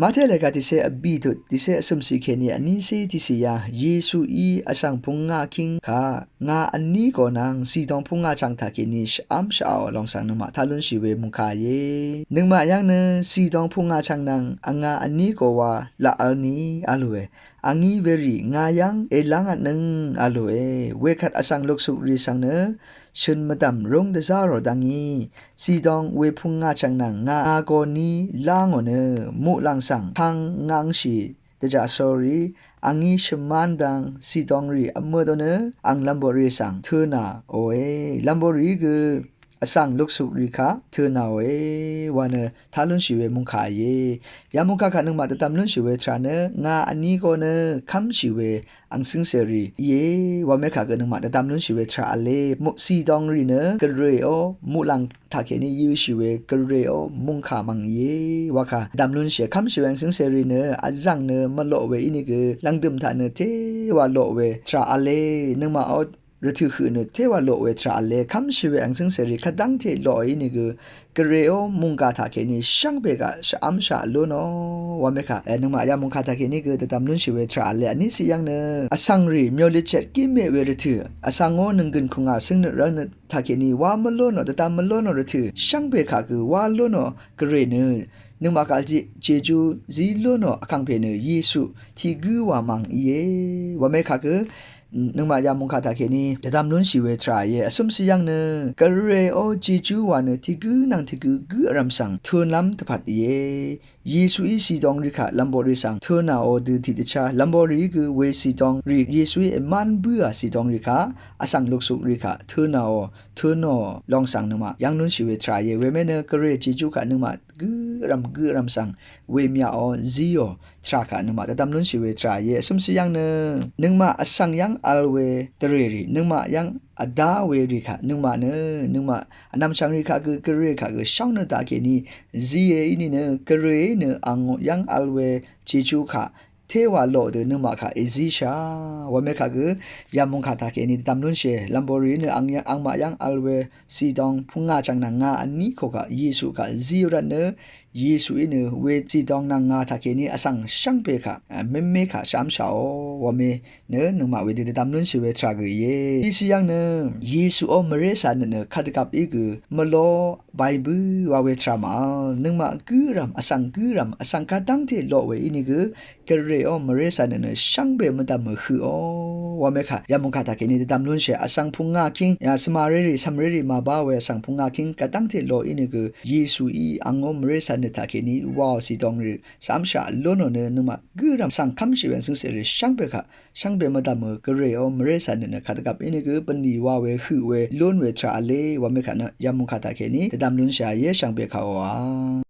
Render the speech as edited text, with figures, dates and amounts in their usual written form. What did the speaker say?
มาเทเลกาติเซอบีตุติเซสมสิเคนีอันนี้เซติเสียเยซูอีอสังพุงงาคิงคางาอันนี้ก็นางสีตองพุงงาจังทากินิชอัมชาวลองสังนมาทาลุนชิเวมุคาเยนึงมายังเนสีตองพุงงาจังนางอังงาอันนี้ก็ว่าละอันนี้อาลุเออังงี้เวรีงายังเอลังอันนึงอาลุเอเวคัดอสังลกสุรีสังเนชุนมาดำรงเดซาโรดังงี้สีตองเวพุงงาจังนางงาโกนีลางเนมุลังสังทังงังชีเดจาสอรีอังงี้ชมันดังสีตองรีอเมดเนอังลัมโบรีสังเทนาโอเอลัมโบรีคืออสังลุกสุริคาเทนาเอวานทาลุนชิเวมุงคาเยยามุงคาคันึงมาตตามลุนชิเวทราเนงาอันนี้ก็เนคัมชิเวอังซิงเซรีเยวาเมคากันนึงมาตตามลุนชิเวทราเลมุสีดองรีเนกเรโอมุลังทาเคนียูชิเวกเรโอมุงคามังเยวาคาดามลุนเชคัมชิเวอังซิงเซรีเนอจังเนมโลเวอินิกลังดึมทาเนเทวาโลเวทราเลนึงมาเอารถือคือเนเทวาโลเวทราเลคัมชิเวอังซิงเซรีคดังเทโลอินิกเรโอมุงกาทาเคนีช่างเบกะชะอัมชาโลโนวาเมคานึงมายามุงคาทาเคนีตตามลุนชิเวทราเลอันนี้สิยังเนอสังรีมิโอลิเชตกิเมเวรถืออสังโงนึงกึนคุงาซึ่งเนรันทาเคนีวามโลโนตตามโลโนรถือช่างเบกะคือวาโลโนกเรเนนึงมากาจิเจจูซีโลโนอคังเพเนเยซูที่กูวามังเยวาเมคาคือนึงมายามุงคาทาเคนีตตามลุนชิเวทราเยอสมสิยังเนกเรโอเจจูวานที่กูนังที่กูอรัมสังทุนลัมตพัดเยซูอีสีตองริคาลัมโบริสังทุนาโอดืติติชาลัมโบริคือเวสีตองริเยซูอีมันเบื่อสีตองริคาอสังลุกสุริคาทุนาโอทุนอลองสังนึงมายังนุนชิเวทราเยเวเมเนกเรเจจูคานึงมากูรัมสังเวมียอซีโอทราคานึงมาตตามลุนชิเวทราเยสมสิยังเนนึงมาอสังยังอัลเวเตเรรีนึงมายังอดาเวริคานึงมานึงมาอนำชังริคาคือกเรคาคือช่างเนตาเคนีซีเอนี่เนกเรเนอังยังอัลเวจิจูคาเทวาโลเดนึงมาคาเอซิชาวาเมคาคือยามุงคาตาเคนีตามนุนเชลัมโบรีเนอังมายังอัลเวซีดองพุงาจังนางาอันนี้โคกะเยซูคาซีรันเนเยซูอินเวซีดองนางาตาเคนีอสังช่างเปคาเมเมคาสามชาววาเมเนนึงมาเวเดตามนุนเชเวทราเกเยอีสิยังเนเยซูอเมเรซานเนคาตกับอีกมโลไบเบิลวาเวทรามานึงมากูรัมอสังกูรัมอสังกาดังเทโลเวอินิกกเรโอเมเรซานเนช่างเบมตามคืออวาเมคายามุงคาตาเคนีตามนุนเชอสังพุงาคิงยาสมาเรรีซัมเรรีมาบาเวสังพุงาคิงกาดังเทโลอินิกเยซูอีอังโอเมเรซานเนตาเคนีวาวสีตองรีสามชาโลโนเนนึงมากูรัมสังคัมชิเวนซึงเสรีช่างเบคาช่างเบมตามกเรโอเมเรซานเนคาตกับอินิกปนีวาเวคือเวโลนเวทราเลวาเมคานะยามุงคาตาเคนีตามนุนเชเยช่างเบคาวา